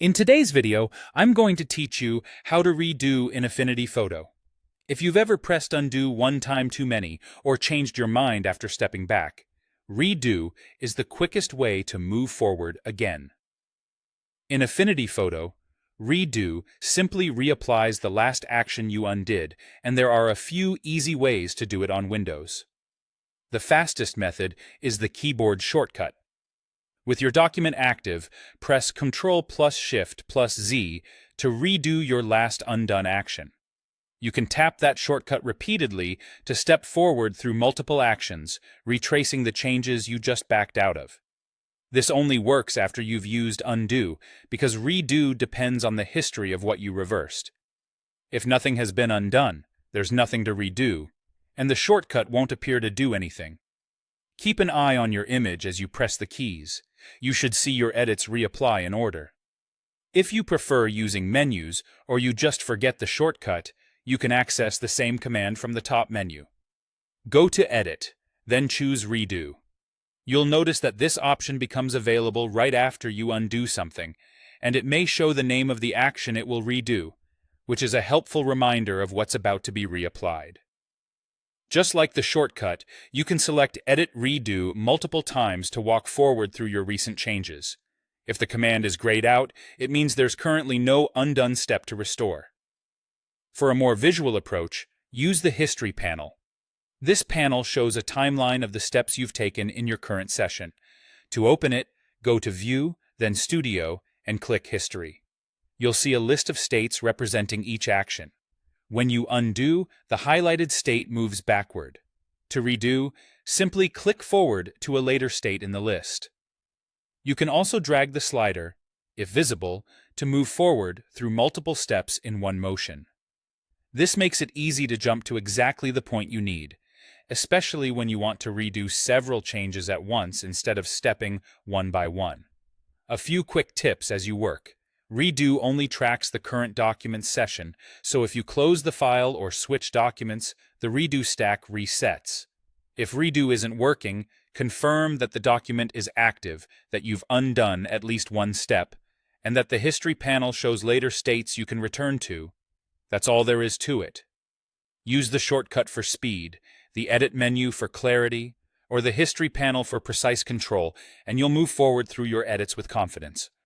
In today's video, I'm going to teach you how to redo in Affinity Photo. If you've ever pressed undo one time too many or changed your mind after stepping back, redo is the quickest way to move forward again. In Affinity Photo, redo simply reapplies the last action you undid, and there are a few easy ways to do it on Windows. The fastest method is the keyboard shortcut. With your document active, press Ctrl plus Shift plus Z to redo your last undone action. You can tap that shortcut repeatedly to step forward through multiple actions, retracing the changes you just backed out of. This only works after you've used undo, because redo depends on the history of what you reversed. If nothing has been undone, there's nothing to redo, and the shortcut won't appear to do anything. Keep an eye on your image as you press the keys. You should see your edits reapply in order. If you prefer using menus or you just forget the shortcut, you can access the same command from the top menu. Go to Edit, then choose Redo. You'll notice that this option becomes available right after you undo something, and it may show the name of the action it will redo, which is a helpful reminder of what's about to be reapplied. Just like the shortcut, you can select Edit Redo multiple times to walk forward through your recent changes. If the command is grayed out, it means there's currently no undone step to restore. For a more visual approach, use the History panel. This panel shows a timeline of the steps you've taken in your current session. To open it, go to View, then Studio, and click History. You'll see a list of states representing each action. When you undo, the highlighted state moves backward. To redo, simply click forward to a later state in the list. You can also drag the slider, if visible, to move forward through multiple steps in one motion. This makes it easy to jump to exactly the point you need, especially when you want to redo several changes at once instead of stepping one by one. A few quick tips as you work. Redo only tracks the current document session, so if you close the file or switch documents, the redo stack resets. If redo isn't working, confirm that the document is active, that you've undone at least one step, and that the history panel shows later states you can return to. That's all there is to it. Use the shortcut for speed, the edit menu for clarity, or the history panel for precise control, and you'll move forward through your edits with confidence.